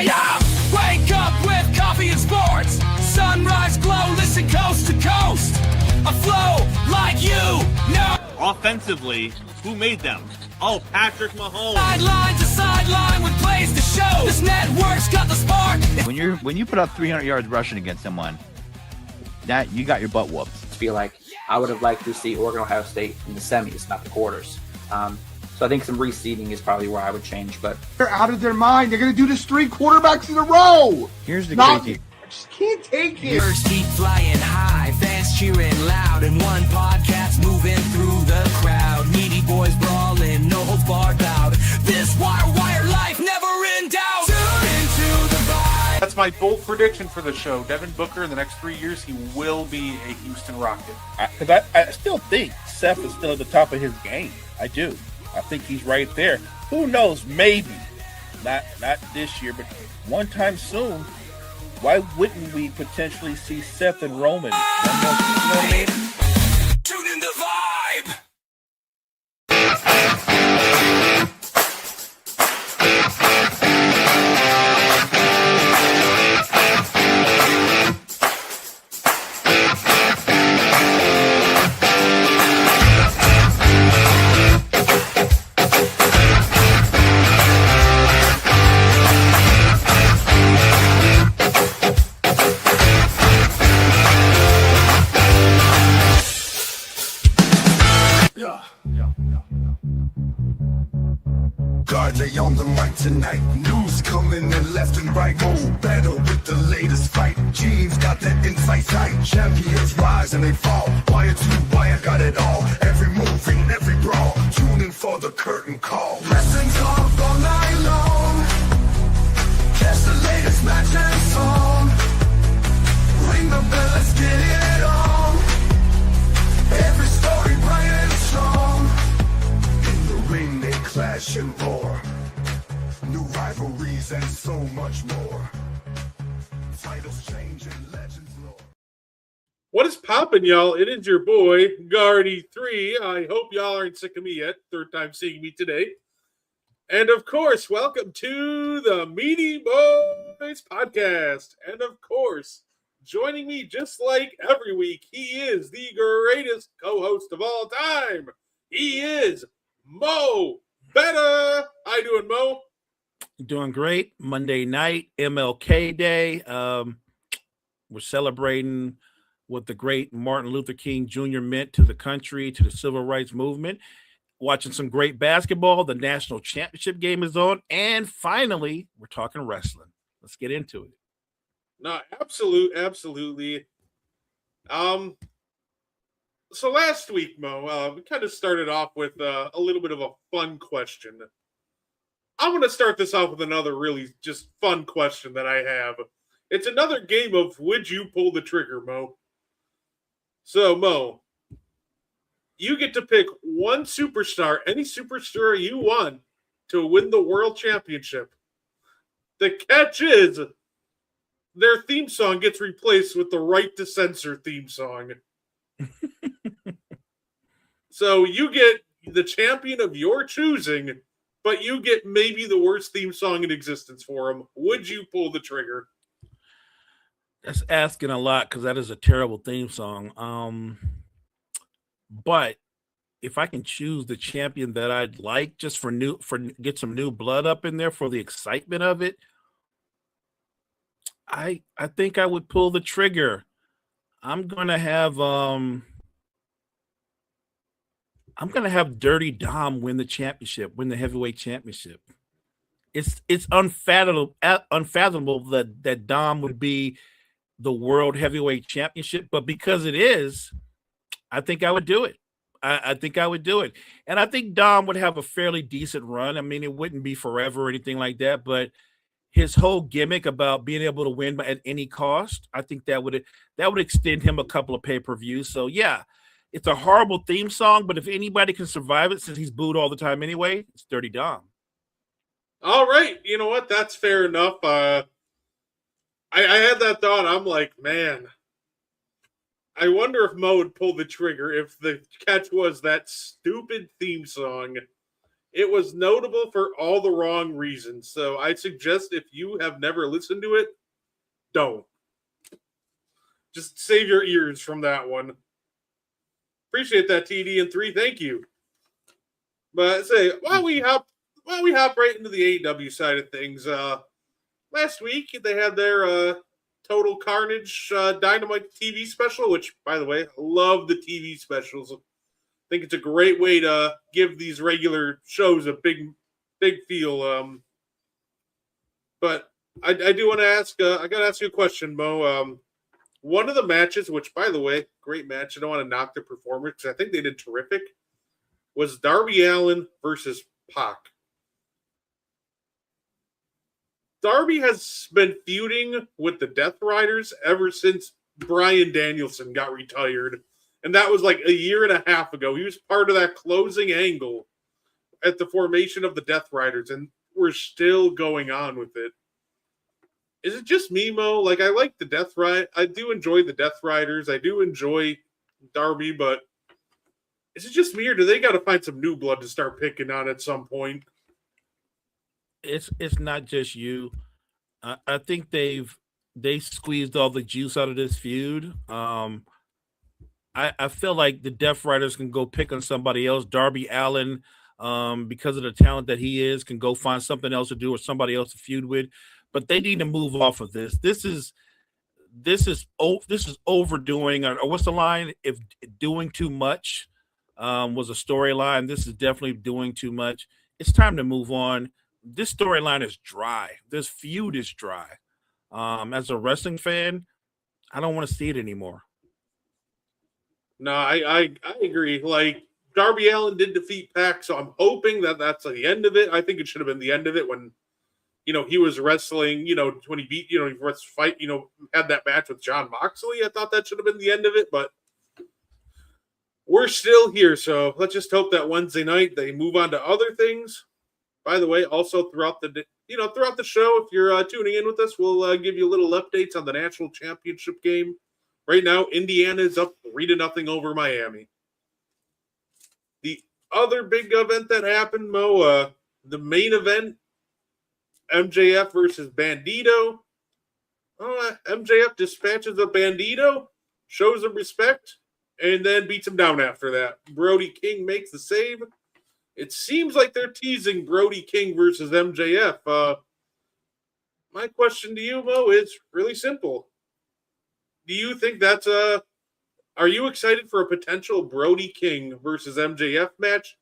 Yeah. Wake up with coffee and sports. Sunrise glow, listen coast to coast. A flow like you know. Offensively, who made them? Oh, Patrick Mahomes. Sideline to sideline with plays to show. This network's got the spark. When you put up 300 yards rushing against someone, that you got your butt whooped. I feel like I would have liked to see Oregon, Ohio State in the semis, not the quarters. So I think some reseeding is probably where I would change. But they're out of their mind. They're going to do this 3 quarterbacks in a row. Here's the crazy. I just can't take it. Birds keep flying high, fans cheering loud, and one podcast moving through the crowd. Meaty Boyz brawling, no holds barred out. This wire life never in doubt. Tune into the vibe. That's my bold prediction for the show. Devin Booker, in the next 3 years, he will be a Houston Rocket. Because I still think Seth is still at the top of his game. I do. I think he's right there. Who knows? Maybe. Not this year, but one time soon. Why wouldn't we potentially see Seth and Roman? One more season, you know what I mean? Tune in the vibe. Gardley on the mic tonight. News coming in left and right. More better with the latest fight. Gene's got that insight sight. Champions rise and they fall. Wire to wire, got it all. Every movie, every brawl. Tune in for the curtain call. Wrestling talk all night long. Catch the latest match and song. Ring the bell, let's get it on. Every story bright and strong. In the ring they clash and roar. New rivalries and so much more. Titles change and legends lore. What is poppin', y'all? It is your boy, Guardy3. I hope y'all aren't sick of me yet. Third time seeing me today. And of course, welcome to the Meaty Boyz podcast. And of course, joining me just like every week, he is the greatest co-host of all time. He is Mo Betta. How you doing, Mo? Doing great. Monday night, MLK Day. We're celebrating what the great Martin Luther King Jr. meant to the country, to the civil rights movement. Watching some great basketball. The national championship game is on. And finally, we're talking wrestling. Let's get into it. No, absolutely. So last week, Mo, we kind of started off with a little bit of a fun question. I'm going to start this off with another really just fun question that I have. It's another game of would you pull the trigger, Mo? So, Mo, you get to pick one superstar, any superstar you want, to win the world championship. The catch is their theme song gets replaced with the Right to Censor theme song. So you get the champion of your choosing, but you get maybe the worst theme song in existence for him. Would you pull the trigger? That's asking a lot because that is a terrible theme song. But if I can choose the champion that I'd like just for get some new blood up in there for the excitement of it, I think I would pull the trigger. I'm gonna have Dirty Dom win the championship, win the heavyweight championship. It's unfathomable that Dom would be the world heavyweight championship, but because it is, I think I would do it. I think I would do it. And I think Dom would have a fairly decent run. I mean, it wouldn't be forever or anything like that, but his whole gimmick about being able to win at any cost, I think that would extend him a couple of pay-per-views. So yeah, it's a horrible theme song, but if anybody can survive it, since he's booed all the time anyway, it's Dirty Dom. All right, you know what? That's fair enough. I had that thought. I'm like, man, I wonder if Mo would pull the trigger if the catch was that stupid theme song. It was notable for all the wrong reasons. So I suggest if you have never listened to it, don't. Just save your ears from that one. Appreciate that, TD and 3. Thank you. But say, while we hop right into the AEW side of things, last week they had their Total Carnage Dynamite TV special, which, by the way, I love the TV specials. I think it's a great way to give these regular shows a big feel. But I do want to ask, I got to ask you a question, Mo. One of the matches, which, by the way, great match. I don't want to knock their performance because I think they did terrific, was Darby Allin versus Pac. Darby has been feuding with the Death Riders ever since Bryan Danielson got retired. And that was like a year and a half ago. He was part of that closing angle at the formation of the Death Riders, and we're still going on with it. Is it just me, Mo? Like, I like the Death Ride. I do enjoy the Death Riders. I do enjoy Darby, but is it just me, or do they got to find some new blood to start picking on at some point? It's not just you. I think they squeezed all the juice out of this feud. I feel like the Death Riders can go pick on somebody else. Darby Allin, because of the talent that he is, can go find something else to do or somebody else to feud with. But they need to move off of this. This is overdoing, or what's the line? If doing too much was a storyline, this is definitely doing too much. It's time to move on. This storyline is dry. This feud is dry. As a wrestling fan, I don't want to see it anymore. No, I agree. Like, Darby Allin did defeat Pac, so I'm hoping that that's the end of it. I think it should have been the end of it when, he was wrestling, when he beat, he was fight, had that match with Jon Moxley. I thought that should have been the end of it, but we're still here. So let's just hope that Wednesday night they move on to other things. By the way, also throughout the show, if you're tuning in with us, we'll give you little updates on the national championship game. Right now, Indiana is up 3-0 over Miami. The other big event that happened, Mo, the main event, MJF versus Bandito. MJF dispatches a Bandito, shows him respect, and then beats him down after that. Brody King makes the save. It seems like they're teasing Brody King versus MJF. My question to you, Mo, is really simple. Do you think that's are you excited for a potential Brody King versus MJF match?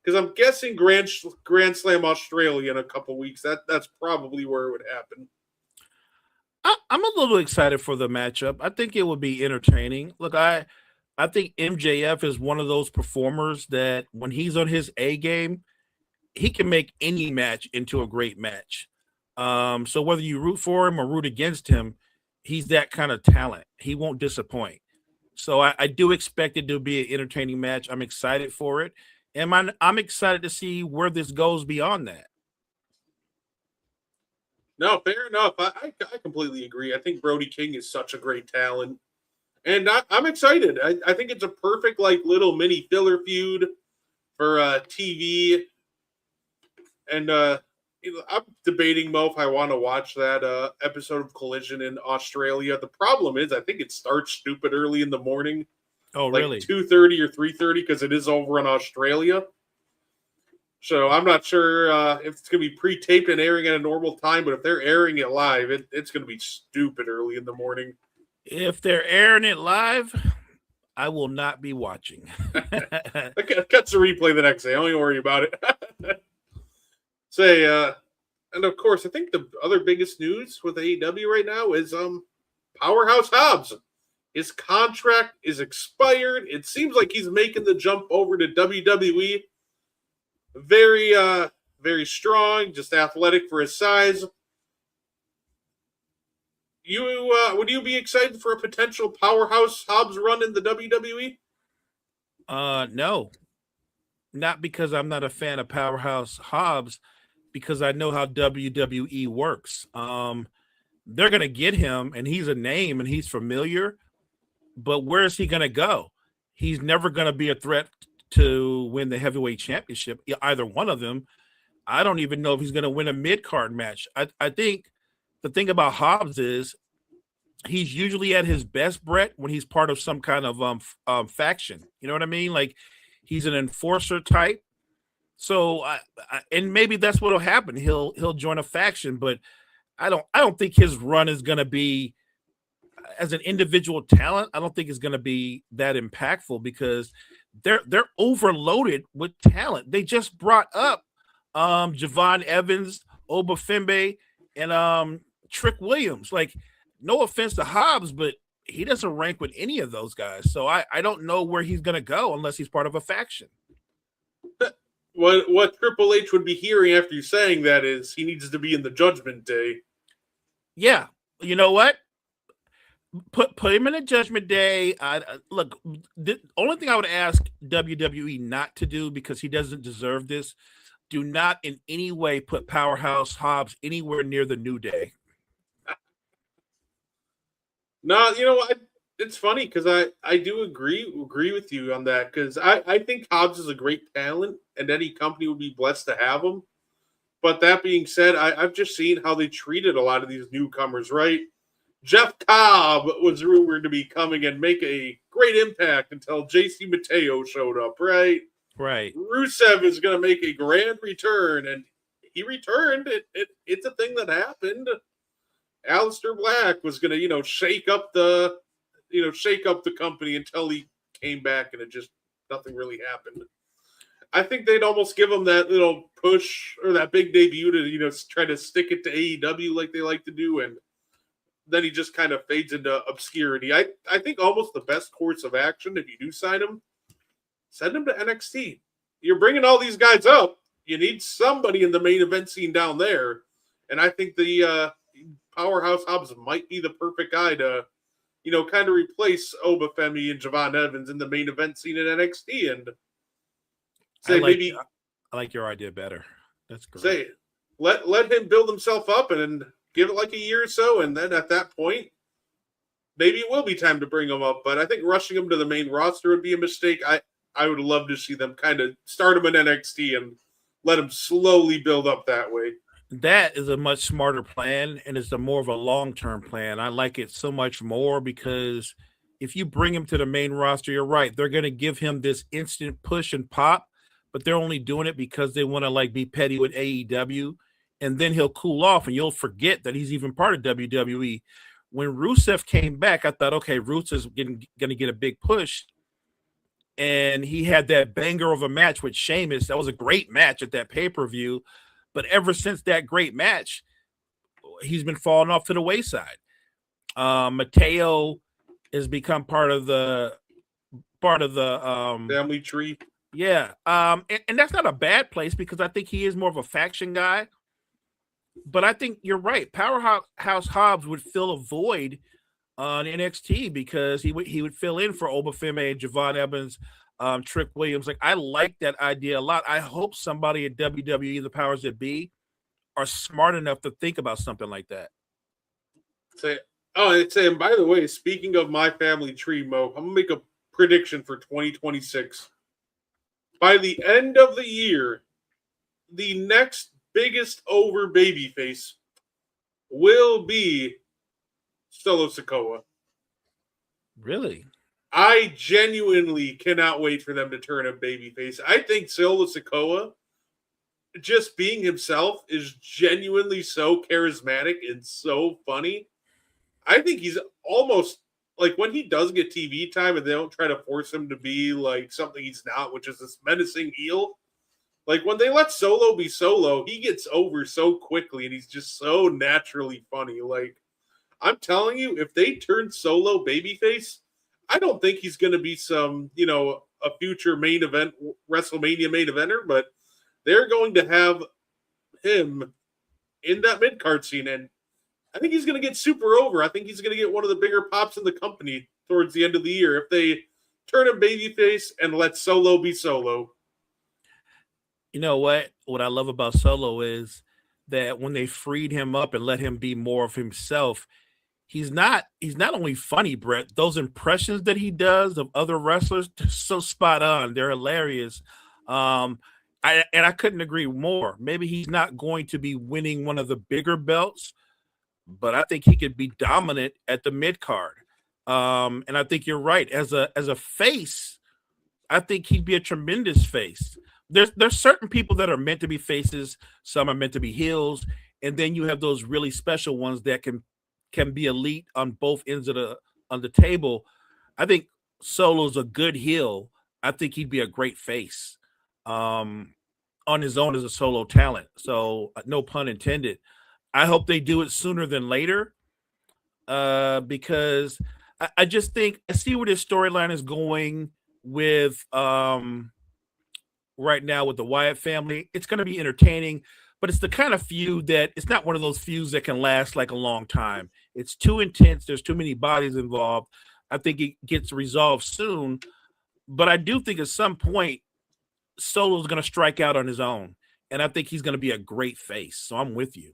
Because I'm guessing Grand Slam Australia in a couple weeks. That's probably where it would happen. I'm a little excited for the matchup. I think it would be entertaining. Look, I think MJF is one of those performers that when he's on his A game, he can make any match into a great match. So whether you root for him or root against him, he's that kind of talent. He won't disappoint. So I do expect it to be an entertaining match. I'm excited for it. And I'm excited to see where this goes beyond that. No, fair enough. I completely agree. I think Brody King is such a great talent. And I'm excited. I think it's a perfect little mini filler feud for TV. And I'm debating, Mo, if I want to watch that episode of Collision in Australia. The problem is I think it starts stupid early in the morning. Oh, really? 2:30 or 3:30 because it is over in Australia. So I'm not sure if it's going to be pre-taped and airing at a normal time, but if they're airing it live, it's going to be stupid early in the morning. If they're airing it live, I will not be watching. Cuts the replay the next day. Don't even worry about it. And of course, I think the other biggest news with AEW right now is Powerhouse Hobbs. His contract is expired. It seems like he's making the jump over to WWE. Very, very strong, just athletic for his size. Would you be excited for a potential Powerhouse Hobbs run in the WWE? No, not because I'm not a fan of Powerhouse Hobbs, because I know how WWE works. They're gonna get him, and he's a name, and he's familiar. but where is he going to go? He's never going to be a threat to win the heavyweight championship, either one of them. I don't even know if he's going to win a mid-card match. I think the thing about Hobbs is he's usually at his best, Brett, when he's part of some kind of faction. You know what I mean? Like, he's an enforcer type. So, and maybe that's what'll happen. He'll join a faction, but I don't think his run is going to be, as an individual talent, I don't think it's going to be that impactful because they're overloaded with talent. They just brought up Javon Evans, Obafembe, and Trick Williams. Like, no offense to Hobbs, but he doesn't rank with any of those guys. So I don't know where he's going to go unless he's part of a faction. What Triple H would be hearing after you saying that is he needs to be in the Judgment Day. Yeah. You know what? Put him in a Judgment Day. Look, the only thing I would ask WWE not to do, because he doesn't deserve this, do not in any way put Powerhouse Hobbs anywhere near the New Day. No, you know what? It's funny because I do agree with you on that, because I think Hobbs is a great talent and any company would be blessed to have him. But that being said, I've just seen how they treated a lot of these newcomers, right? Jeff Cobb was rumored to be coming and make a great impact until JC Mateo showed up, right? Right. Rusev is going to make a grand return, and he returned. It's a thing that happened. Aleister Black was going to, shake up the company until he came back, and it just nothing really happened. I think they'd almost give him that little push or that big debut to, try to stick it to AEW like they like to do, and then he just kind of fades into obscurity. I think almost the best course of action, if you do sign him, send him to NXT. You're bringing all these guys up. You need somebody in the main event scene down there, and I think the Powerhouse Hobbs might be the perfect guy to, kind of replace Obafemi and Javon Evans in the main event scene in NXT, and say I like your idea better. That's great. Say let him build himself up and give it like a year or so, and then at that point, maybe it will be time to bring him up. But I think rushing him to the main roster would be a mistake. I would love to see them kind of start him in NXT and let him slowly build up that way. That is a much smarter plan, and it's a more of a long-term plan. I like it so much more because if you bring him to the main roster, you're right. They're going to give him this instant push and pop, but they're only doing it because they want to be petty with AEW, and then he'll cool off, and you'll forget that he's even part of WWE. When Rusev came back, I thought, okay, Rusev's going to get a big push, and he had that banger of a match with Sheamus. That was a great match at that pay-per-view. But ever since that great match, he's been falling off to the wayside. Mateo has become part of the family tree. Yeah. And that's not a bad place because I think he is more of a faction guy. But I think you're right. Powerhouse Hobbs would fill a void on NXT because he would fill in for Obafemi and Javon Evans, Trick Williams. Like, I like that idea a lot. I hope somebody at WWE, the powers that be, are smart enough to think about something like that. And by the way, speaking of my family tree, Mo, I'm gonna make a prediction for 2026. By the end of the year, the next biggest over babyface will be Solo Sikoa. Really? I genuinely cannot wait for them to turn a babyface. I think Solo Sikoa, just being himself, is genuinely so charismatic and so funny. I think he's almost like when he does get TV time and they don't try to force him to be like something he's not, which is this menacing heel. Like when they let Solo be Solo, he gets over so quickly and he's just so naturally funny. Like, I'm telling you, if they turn Solo babyface, I don't think he's going to be some, a future main event, WrestleMania main eventer, but they're going to have him in that mid-card scene, and I think he's going to get super over. I think he's going to get one of the bigger pops in the company towards the end of the year if they turn him babyface and let Solo be Solo. You know what? What I love about Solo is that when they freed him up and let him be more of himself, he's not only funny, Brett. Those impressions that he does of other wrestlers, they're so spot on. They're hilarious. I couldn't agree more. Maybe he's not going to be winning one of the bigger belts, but I think he could be dominant at the mid card. And I think you're right. As a face, I think he'd be a tremendous face. There's certain people that are meant to be faces, some are meant to be heels, and then you have those really special ones that can be elite on both ends of the table. I think Solo's a good heel. I think he'd be a great face on his own as a solo talent. So no pun intended. I hope they do it sooner than later because I just think I see where this storyline is going with right now with the Wyatt family. It's going to be entertaining, but it's the kind of feud that it's not one of those feuds that can last like a long time. It's too intense. There's too many bodies involved. I think it gets resolved soon, but I do think at some point Solo's going to strike out on his own, and I think he's going to be a great face. So I'm with you.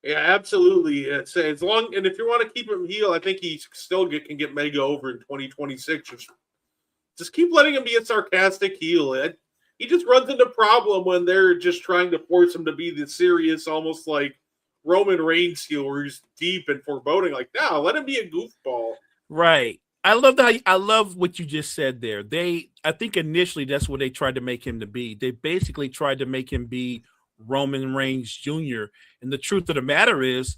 Yeah, absolutely. It's as long, and if you want to keep him heel, I think he still can get Mega over in 2026. Just keep letting him be a sarcastic heel. He just runs into problem when they're just trying to force him to be the serious, almost like Roman Reigns heel, where he's deep and foreboding. Like, no, let him be a goofball. Right. I love what you just said there. I think initially that's what they tried to make him to be. They basically tried to make him be Roman Reigns Jr. And the truth of the matter is,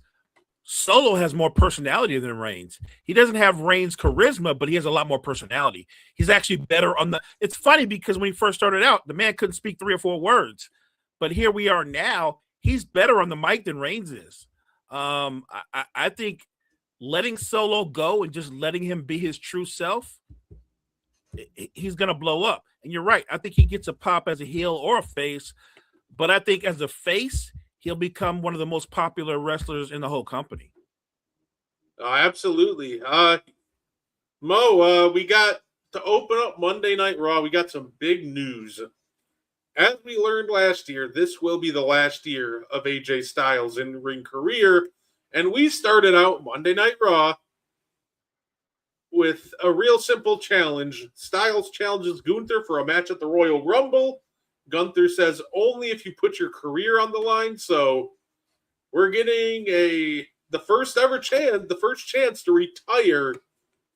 Solo has more personality than Reigns. He doesn't have Reigns' charisma, but he has a lot more personality. He's actually better on the. It's funny because when he first started out, the man couldn't speak 3 or 4 words, but here we are now. He's better on the mic than Reigns is. I think letting Solo go and just letting him be his true self, he's gonna blow up. And you're right. I think he gets a pop as a heel or a face, but I think as a face, he'll become one of the most popular wrestlers in the whole company. Absolutely. Mo, we got to open up Monday Night Raw. We got some big news. As we learned last year, this will be the last year of AJ Styles' in-ring career. And we started out Monday Night Raw with a real simple challenge. Styles challenges Gunther for a match at the Royal Rumble. Gunther says only if you put your career on the line. So we're getting the first chance to retire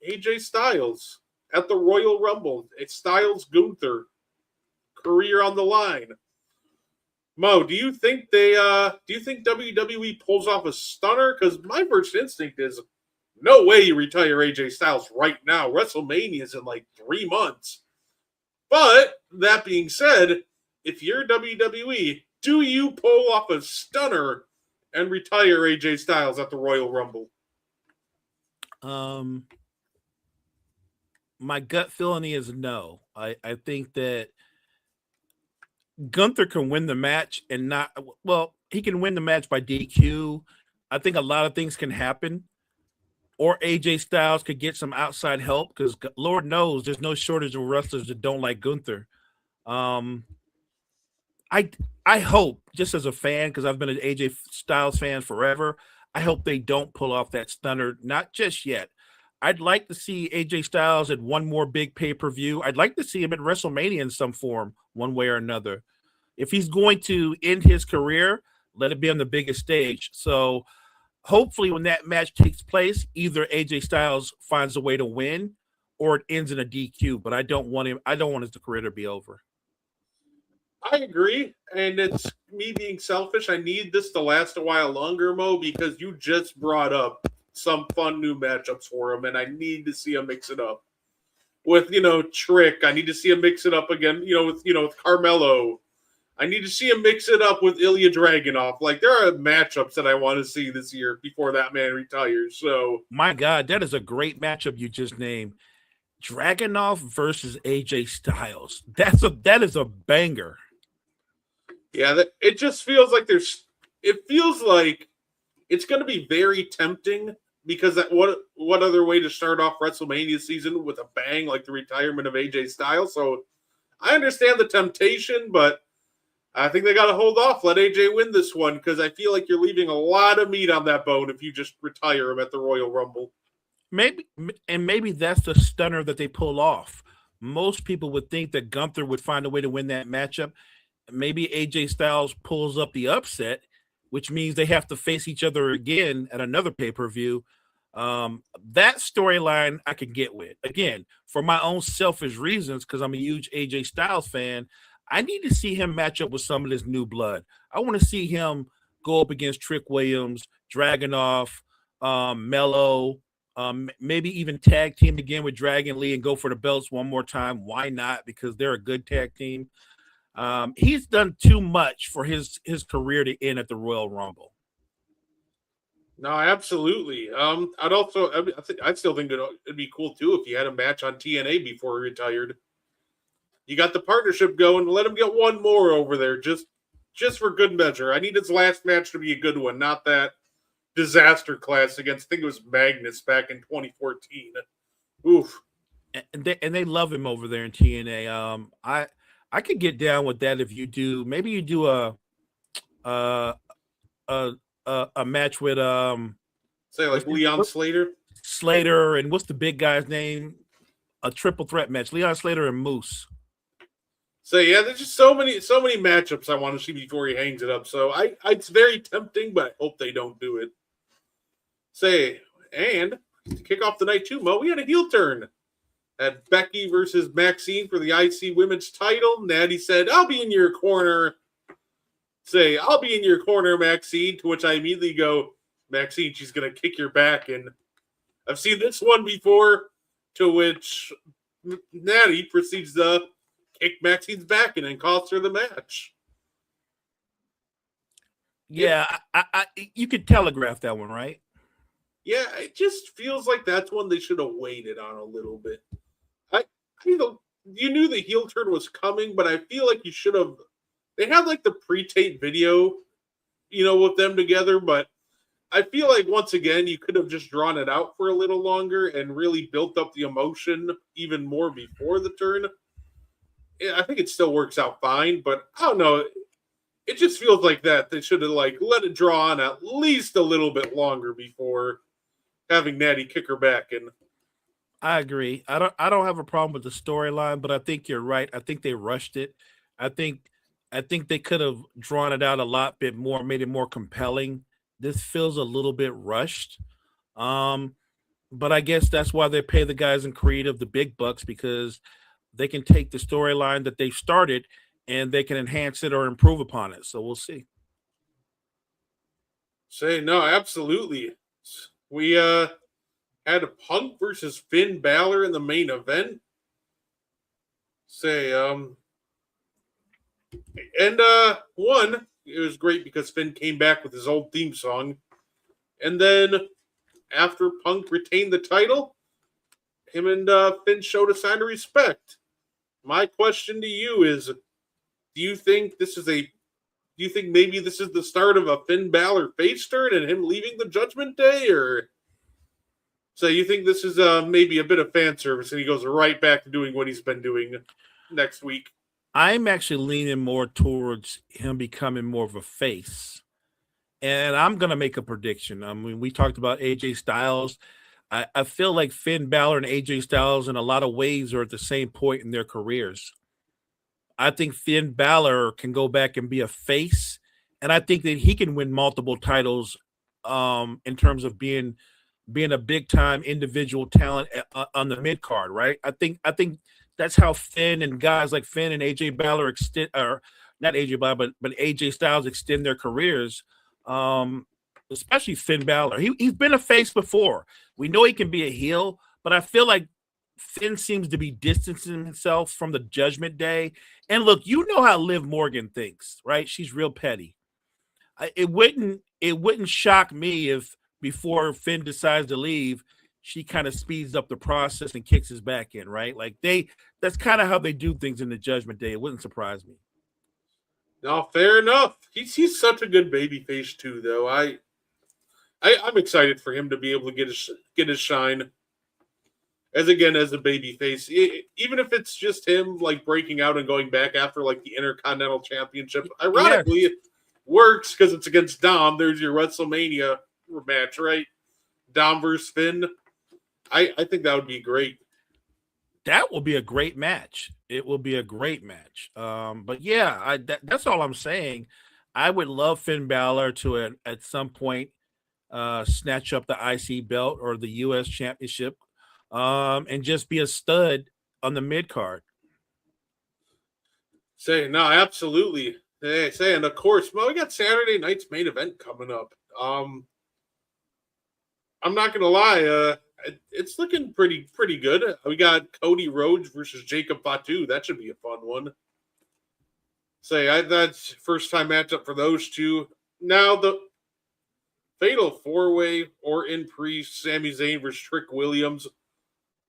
AJ Styles at the Royal Rumble. It's Styles Gunther, career on the line. Mo, do you think WWE pulls off a stunner? Because my first instinct is no way you retire AJ Styles right now. WrestleMania is in like 3 months. But that being said, if you're WWE, do you pull off a stunner and retire AJ Styles at the Royal Rumble? My gut feeling is no. I think that Gunther can win the match and he can win the match by DQ. I think a lot of things can happen. Or AJ Styles could get some outside help because Lord knows there's no shortage of wrestlers that don't like Gunther. I hope, just as a fan, because I've been an AJ Styles fan forever, I hope they don't pull off that stunner, not just yet. I'd like to see AJ Styles at one more big pay-per-view. I'd like to see him at WrestleMania in some form, one way or another. If he's going to end his career, let it be on the biggest stage. So hopefully when that match takes place, either AJ Styles finds a way to win or it ends in a DQ, but I don't want his career to be over. I agree, and it's me being selfish. I need this to last a while longer, Mo, because you just brought up some fun new matchups for him, and I need to see him mix it up with, Trick. I need to see him mix it up again, with Carmelo. I need to see him mix it up with Ilya Dragunov. Like, there are matchups that I want to see this year before that man retires. So, my God, that is a great matchup you just named. Dragunov versus AJ Styles. That is a banger. Yeah, it just feels like it's going to be very tempting because what other way to start off WrestleMania season with a bang like the retirement of AJ Styles? So I understand the temptation, but I think they got to hold off. Let AJ win this one because I feel like you're leaving a lot of meat on that bone if you just retire him at the Royal Rumble. Maybe that's the stunner that they pull off. Most people would think that Gunther would find a way to win that matchup. Maybe AJ Styles pulls up the upset, which means they have to face each other again at another pay-per-view. That storyline I can get with. Again, for my own selfish reasons, because I'm a huge AJ Styles fan, I need to see him match up with some of this new blood. I want to see him go up against Trick Williams, Dragunov, Mello, maybe even tag team again with Dragon Lee and go for the belts one more time. Why not? Because they're a good tag team. He's done too much for his career to end at the Royal Rumble. No, absolutely. I'd still think it'd be cool too if he had a match on TNA before he retired. You got the partnership going. Let him get one more over there, just for good measure. I need his last match to be a good one, not that disaster class against, I think it was Magnus back in 2014. Oof. And they love him over there in TNA. I could get down with that if you do. Maybe you do a match with say like Leon Slater. Slater and what's the big guy's name? A triple threat match. Leon Slater and Moose. So yeah, there's just so many matchups I want to see before he hangs it up. So it's very tempting, but I hope they don't do it. And to kick off the night too, Mo, we had a heel turn at Becky versus Maxine for the IC Women's title. Natty said, "I'll be in your corner." I'll be in your corner, Maxine. To which I immediately go, Maxine, she's gonna kick your back, and I've seen this one before. To which Natty proceeds to kick Maxine's back and then costs her the match. Yeah, I you could telegraph that one, right? Yeah, it just feels like that's one they should have waited on a little bit. You knew the heel turn was coming, but I feel like you should have. They had like the pre-tape video, with them together, but I feel like once again you could have just drawn it out for a little longer and really built up the emotion even more before the turn. I think it still works out fine, but I don't know. It just feels like that they should have let it draw on at least a little bit longer before having Natty kick her back in. I agree. I don't have a problem with the storyline, but I think you're right. I think they rushed it. I think they could have drawn it out a lot bit more, made it more compelling. This feels a little bit rushed. But I guess that's why they pay the guys in creative the big bucks, because they can take the storyline that they've started and they can enhance it or improve upon it. So we'll see. No, absolutely. We had a Punk versus Finn Balor in the main event. One, it was great because Finn came back with his old theme song. And then after Punk retained the title, him and Finn showed a sign of respect. My question to you is, do you think maybe this is the start of a Finn Balor face turn and him leaving the Judgment Day, or so you think this is maybe a bit of fan service and he goes right back to doing what he's been doing next week? I'm actually leaning more towards him becoming more of a face. And I'm going to make a prediction. I mean, we talked about AJ Styles. I feel like Finn Balor and AJ Styles in a lot of ways are at the same point in their careers. I think Finn Balor can go back and be a face. And I think that he can win multiple titles in terms of being a big time individual talent on the mid card, right? I think that's how Finn and guys like Finn and AJ Balor extend, or not AJ Balor, but AJ Styles extend their careers. Especially Finn Balor. He's been a face before. We know he can be a heel, but I feel like Finn seems to be distancing himself from the Judgment Day. And look, you know how Liv Morgan thinks, right? She's real petty. It wouldn't shock me if before Finn decides to leave, she kind of speeds up the process and kicks his back in, right? Like that's kind of how they do things in the Judgment Day. It wouldn't surprise me. No, fair enough. He's such a good babyface too, though. I'm excited for him to be able to get his shine. as a baby face, even if it's just him like breaking out and going back after like the Intercontinental Championship. Ironically, it works because it's against Dom. There's your WrestleMania match, right? Dom versus Finn. I think that would be great. That will be a great match. It will be a great match. But yeah, that's all I'm saying. I would love Finn Balor to at some point snatch up the IC belt or the US Championship, and just be a stud on the mid card. No, absolutely. And of course, well, we got Saturday night's main event coming up. I'm not gonna lie, it's looking pretty good. We got Cody Rhodes versus Jacob Fatu. That should be a fun one. That's first time matchup for those two. Now the Fatal 4-Way, Orton, Priest, Sami Zayn versus Trick Williams.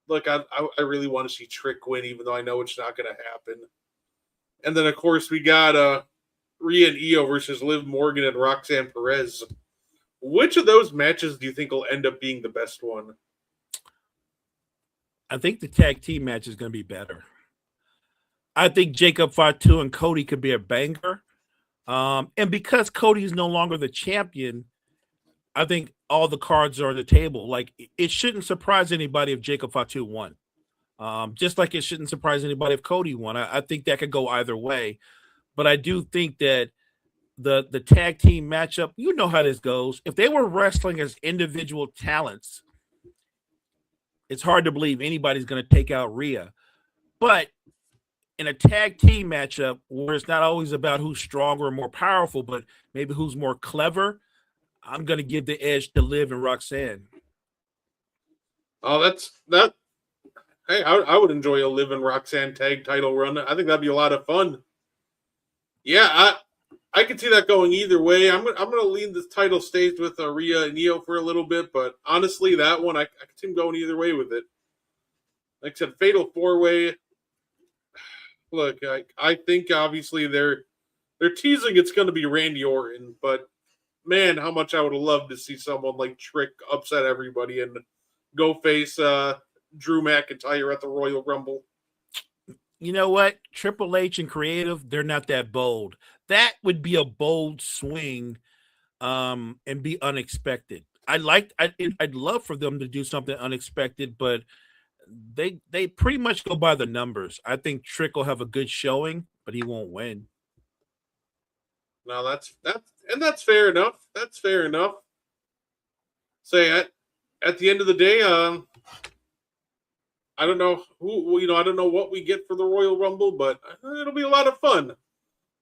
Look, I really want to see Trick win, even though I know it's not going to happen. And then, of course, we got Rhea and Io versus Liv Morgan and Roxanne Perez. Which of those matches do you think will end up being the best one? I think the tag team match is going to be better. I think Jacob Fatu and Cody could be a banger. And because Cody is no longer the champion, I think all the cards are on the table. Like, it shouldn't surprise anybody if Jacob Fatu won. Just like it shouldn't surprise anybody if Cody won. I think that could go either way. But I do think that the tag team matchup, you know how this goes. If they were wrestling as individual talents, it's hard to believe anybody's going to take out Rhea. But in a tag team matchup where it's not always about who's stronger or more powerful, but maybe who's more clever, I'm going to give the edge to Liv and Roxanne. Oh, that. Hey, I would enjoy a Liv and Roxanne tag title run. I think that'd be a lot of fun. Yeah, I could see that going either way. I'm gonna lean the title stays with Rhea and Io for a little bit, but honestly, that one I could see him going either way with it. Like I said, Fatal 4-Way. Look, I think obviously they're teasing it's going to be Randy Orton, but man, how much I would love to see someone like Trick upset everybody and go face Drew McIntyre at the Royal Rumble. You know what? Triple H and Creative, they're not that bold. That would be a bold swing, and be unexpected. I'd love for them to do something unexpected, but they pretty much go by the numbers. I think Trick will have a good showing, but he won't win. No, that's fair enough. That's fair enough. At the end of the day, I don't know I don't know what we get for the Royal Rumble, but it'll be a lot of fun.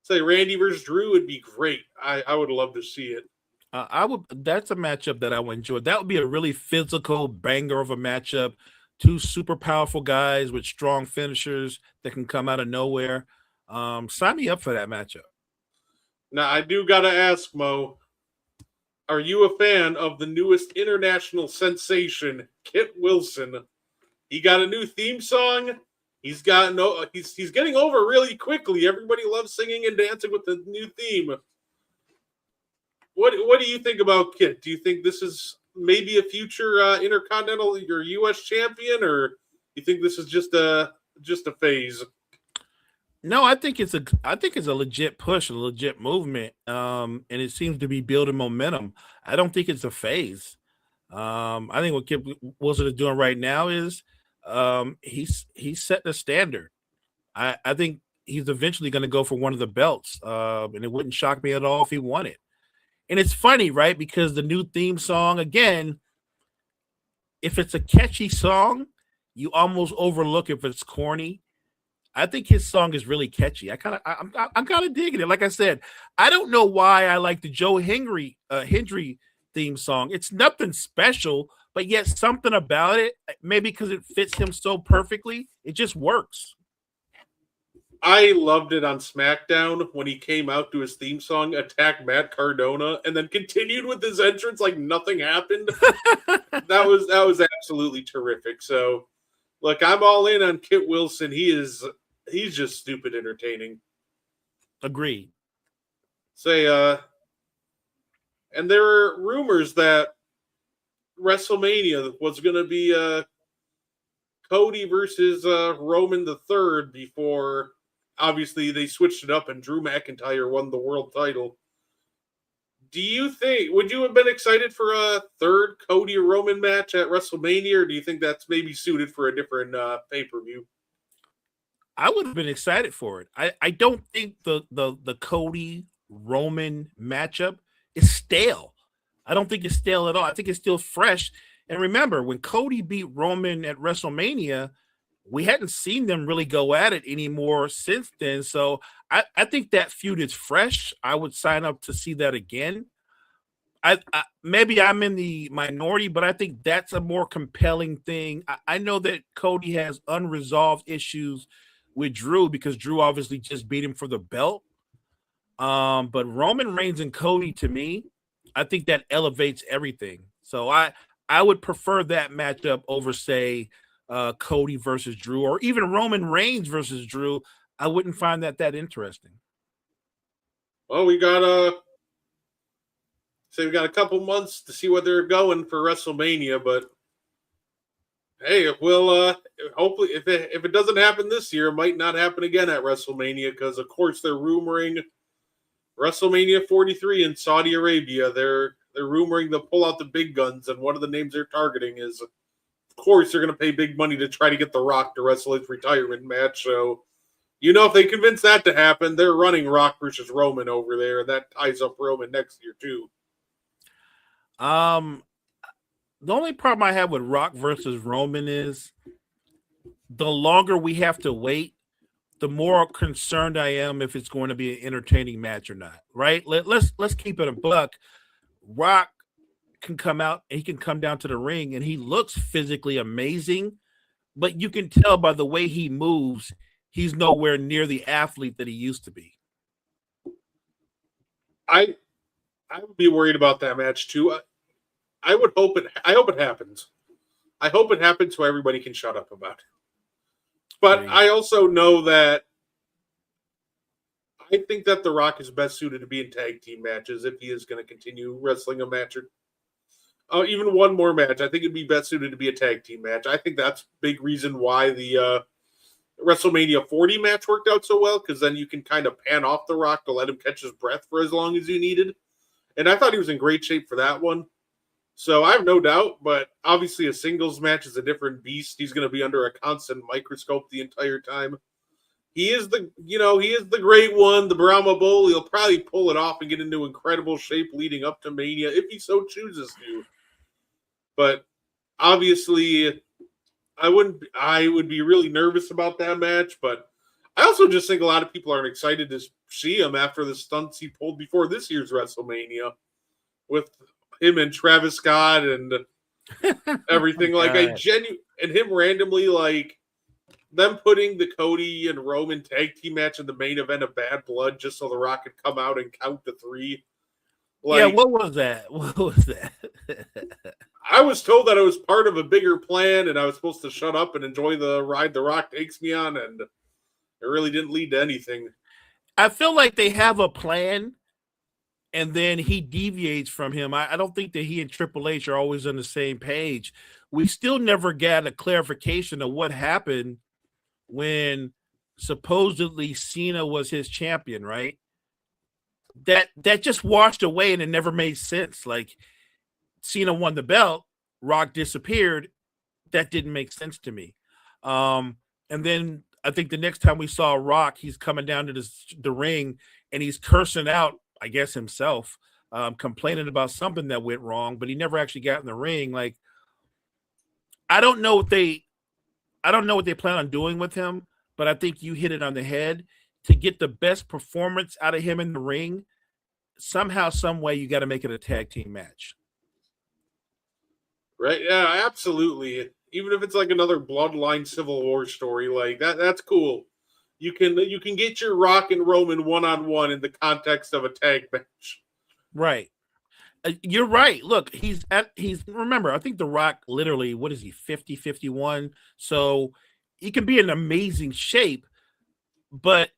Randy versus Drew would be great. I would love to see it. That's a matchup that I would enjoy. That would be a really physical banger of a matchup. Two super powerful guys with strong finishers that can come out of nowhere. Sign me up for that matchup. Now, I do got to ask, Mo, are you a fan of the newest international sensation, Kit Wilson? He got a new theme song. He's getting over really quickly. Everybody loves singing and dancing with the new theme. What do you think about Kit? Do you think this is maybe a future Intercontinental or U.S. champion, or you think this is just a phase? No, I think it's a legit push, a legit movement, and it seems to be building momentum. I don't think it's a phase. I think what Kip Wilson is doing right now is he's setting a standard. I think he's eventually going to go for one of the belts, and it wouldn't shock me at all if he won it. And it's funny, right? Because the new theme song, again, if it's a catchy song, you almost overlook if it's corny. I think his song is really catchy. I'm kind of digging it. Like I said, I don't know why I like the Joe Hendry theme song. It's nothing special, but yet something about it, maybe because it fits him so perfectly, it just works. I loved it on SmackDown when he came out to his theme song, attacked Matt Cardona, and then continued with his entrance like nothing happened. That was absolutely terrific. So, look, I'm all in on Kit Wilson. He's just stupid entertaining. Agreed. And there are rumors that WrestleMania was going to be Cody versus Roman the Third before, obviously, they switched it up and Drew McIntyre won the world title. Do you think, would you have been excited for a third Cody Roman match at WrestleMania, or do you think that's maybe suited for a different pay-per-view? I would have been excited for it. I don't think the Cody Roman matchup is stale. I don't think it's stale at all. I think it's still fresh. And remember, when Cody beat Roman at WrestleMania, we hadn't seen them really go at it anymore since then. So I think that feud is fresh. I would sign up to see that again. I maybe I'm in the minority, but I think that's a more compelling thing. I know that Cody has unresolved issues with Drew because Drew obviously just beat him for the belt. But Roman Reigns and Cody, to me, I think that elevates everything. So I would prefer that matchup over, say, Cody versus Drew, or even Roman Reigns versus Drew. I wouldn't find that interesting. Well, we got a couple months to see what they're going for WrestleMania, but hey, we'll hopefully if it doesn't happen this year, it might not happen again at WrestleMania because of course they're rumoring WrestleMania 43 in Saudi Arabia. They're rumoring they'll pull out the big guns, and one of the names they're targeting is, of course, they're going to pay big money to try to get The Rock to wrestle his retirement match. So, if they convince that to happen, they're running Rock versus Roman over there, and that ties up Roman next year too. The only problem I have with Rock versus Roman is the longer we have to wait, the more concerned I am if it's going to be an entertaining match or not. Right? Let's keep it a buck. Rock can come out, he can come down to the ring, and he looks physically amazing, but you can tell by the way he moves, he's nowhere near the athlete that he used to be. I would be worried about that match too. I hope it happens. I hope it happens so everybody can shut up about it. But Right. I also know that I think that The Rock is best suited to be in tag team matches if he is going to continue wrestling a match or even one more match. I think it'd be best suited to be a tag team match. I think that's a big reason why the WrestleMania 40 match worked out so well, because then you can kind of pan off The Rock to let him catch his breath for as long as you needed. And I thought he was in great shape for that one. So I have no doubt, but obviously a singles match is a different beast. He's going to be under a constant microscope the entire time. He is the great one, the Brahma Bull. He'll probably pull it off and get into incredible shape leading up to Mania if he so chooses to. But obviously, I would be really nervous about that match, but I also just think a lot of people aren't excited to see him after the stunts he pulled before this year's WrestleMania with him and Travis Scott and everything. And him randomly, like, them putting the Cody and Roman tag team match in the main event of Bad Blood just so The Rock could come out and count to 3. Yeah, what was that? What was that? I was told that it was part of a bigger plan and I was supposed to shut up and enjoy the ride The Rock takes me on, and it really didn't lead to anything. I feel like they have a plan and then he deviates from him. I don't think that he and Triple H are always on the same page. We still never got a clarification of what happened when supposedly Cena was his champion, right? That just washed away and it never made sense. Like, Cena won the belt, Rock disappeared. That didn't make sense to me. And then I think the next time we saw Rock, he's coming down to the ring and he's cursing out, I guess, himself, complaining about something that went wrong, but he never actually got in the ring. Like, I don't know what they plan on doing with him, but I think you hit it on the head. To get the best performance out of him in the ring, somehow, some way, you got to make it a tag team match. Right? Yeah, absolutely. Even if it's like another Bloodline Civil War story, like that's cool. You can get your Rock and Roman one-on-one in the context of a tag match. Right. You're right. Look, remember, I think The Rock literally, what is he, 50, 51? So he can be in amazing shape, but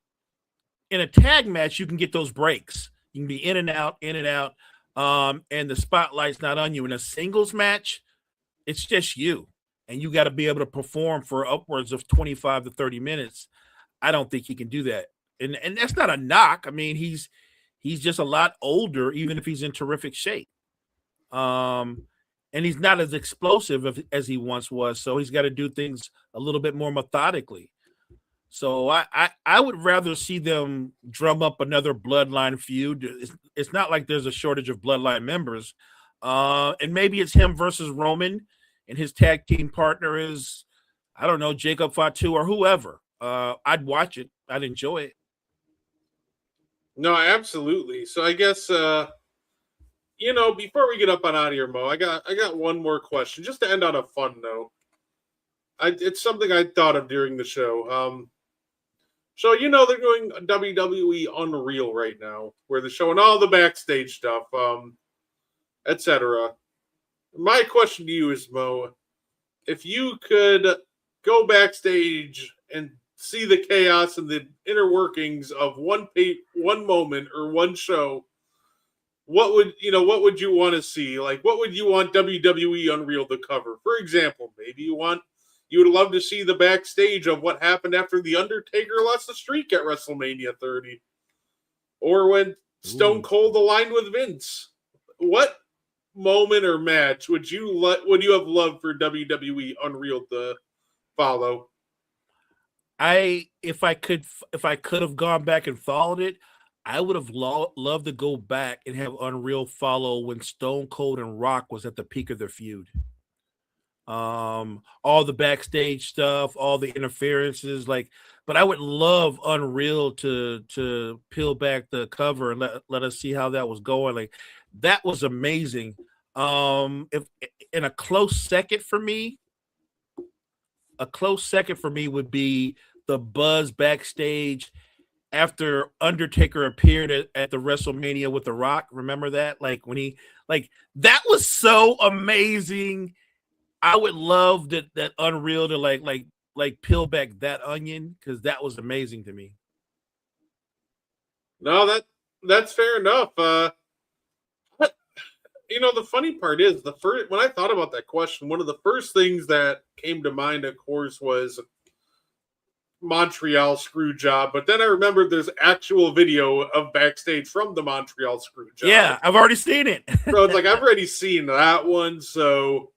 in a tag match, you can get those breaks. You can be in and out, and the spotlight's not on you. In a singles match, it's just you. and you got to be able to perform for upwards of 25 to 30 minutes. I don't think he can do that. And that's not a knock. I mean, he's just a lot older, even if he's in terrific shape. And he's not as explosive as he once was. So he's got to do things a little bit more methodically. So I would rather see them drum up another bloodline feud. It's not like there's a shortage of bloodline members. And maybe it's him versus Roman, and his tag team partner is, I don't know, Jacob Fatu or whoever. I'd watch it. I'd enjoy it. No, absolutely. So I guess before we get up on out of here, Mo, I got one more question just to end on a fun note. It's something I thought of during the show. So they're doing WWE Unreal right now, where they're showing all the backstage stuff, etc. My question to you is, Mo, if you could go backstage and see the chaos and the inner workings of one moment or one show, what would you want to see? Like, what would you want WWE Unreal to cover? For example, maybe you would love to see the backstage of what happened after The Undertaker lost the streak at WrestleMania 30. Or when Stone Cold aligned with Vince. What moment or match would you have loved for WWE Unreal to follow? If I could have gone back and followed it, I would have loved to go back and have Unreal follow when Stone Cold and Rock was at the peak of their feud. All the backstage stuff, all the interferences, but I would love Unreal to peel back the cover and let us see how that was going. Like, that was amazing. If in a close second for me would be the buzz backstage after Undertaker appeared at the WrestleMania with The Rock. Remember that? That was so amazing. I would love that Unreal to peel back that onion, because that was amazing to me. No, that's fair enough. The funny part is when I thought about that question, one of the first things that came to mind, of course, was Montreal screw job. But then I remembered there's actual video of backstage from the Montreal screw job. Yeah, I've already seen it. So it's like I've already seen that one. So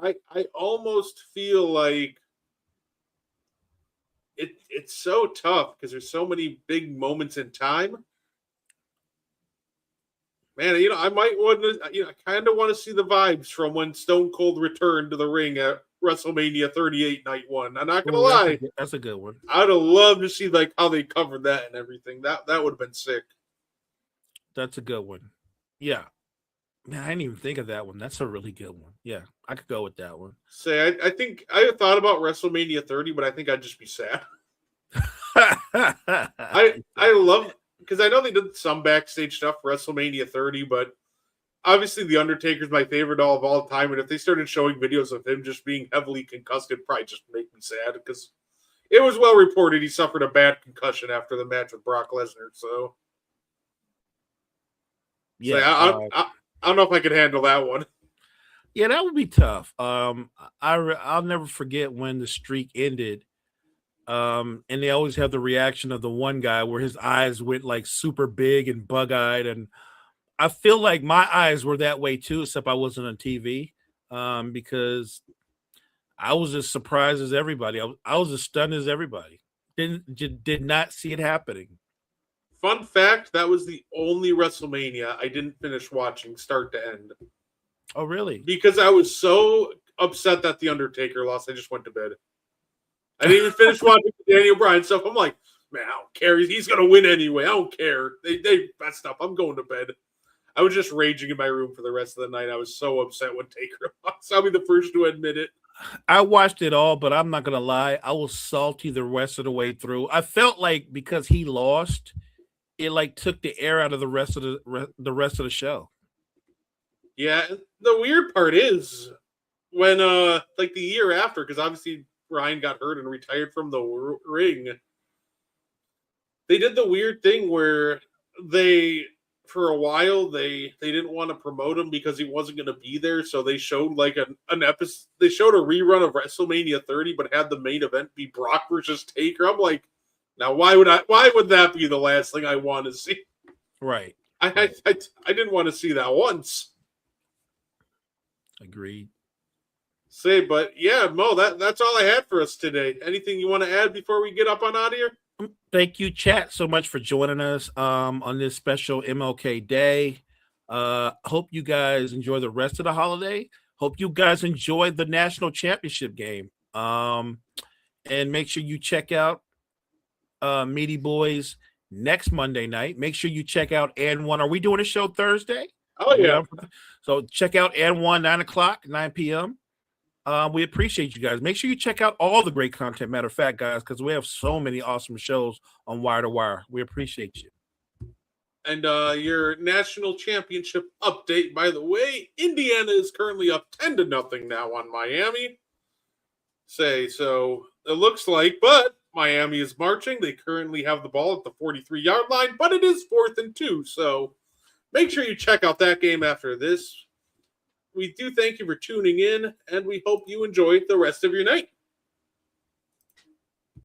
I almost feel like it's so tough because there's so many big moments in time. Man, I might want to, I kind of want to see the vibes from when Stone Cold returned to the ring at WrestleMania 38 Night 1. I'm not going to lie. That's a good one. I'd have loved to see how they covered that and everything. That would have been sick. That's a good one. Yeah. Man, I didn't even think of that one. That's a really good one. Yeah, I could go with that one. I think I thought about WrestleMania 30, but I think I'd just be sad. I love, because I know they did some backstage stuff for WrestleMania 30, but obviously The Undertaker's my favorite of all time, and if they started showing videos of him just being heavily concussed, it'd probably just make me sad, because it was well reported he suffered a bad concussion after the match with Brock Lesnar. So yeah, I don't know if I could handle that one. Yeah, that would be tough. I'll never forget when the streak ended. And they always have the reaction of the one guy where his eyes went super big and bug-eyed, and I feel like my eyes were that way too, except I wasn't on TV, because I was as surprised as everybody. I was as stunned as everybody. Did not see it happening. Fun fact, that was the only WrestleMania I didn't finish watching start to end. Oh, really? Because I was so upset that The Undertaker lost, I just went to bed. I didn't even finish watching Daniel Bryan stuff. I'm like, man, I don't care. He's going to win anyway. I don't care. They messed up. I'm going to bed. I was just raging in my room for the rest of the night. I was so upset when Taker lost. I'll be the first to admit it. I watched it all, but I'm not going to lie. I was salty the rest of the way through. I felt like because he lost, it took the air out of the rest of the show. Yeah, the weird part is when the year after, because obviously Ryan got hurt and retired from the ring, they did the weird thing where they for a while they didn't want to promote him because he wasn't going to be there, so they showed like an episode. They showed a rerun of WrestleMania 30, but had the main event be Brock versus Taker. I'm like, now why would that be the last thing I want to see? Right. I didn't want to see that once. Agreed. But yeah, Mo, that's all I had for us today. Anything you want to add before we get up on out of here? Thank you, chat, so much for joining us on this special MLK Day. Hope you guys enjoy the rest of the holiday. Hope you guys enjoy the national championship game. And make sure you check out Meaty Boyz next Monday night. Make sure you check out And1. Are we doing a show Thursday? Oh, yeah. So check out And1, 9 o'clock, 9 p.m. We appreciate you guys. Make sure you check out all the great content, matter of fact, guys, because we have so many awesome shows on Wire to Wire. We appreciate you. And your national championship update, by the way, Indiana is currently up 10-0 now on Miami. So it looks like, but Miami is marching. They currently have the ball at the 43-yard line, but it is 4th and 2. So make sure you check out that game after this. We do thank you for tuning in, and we hope you enjoy the rest of your night.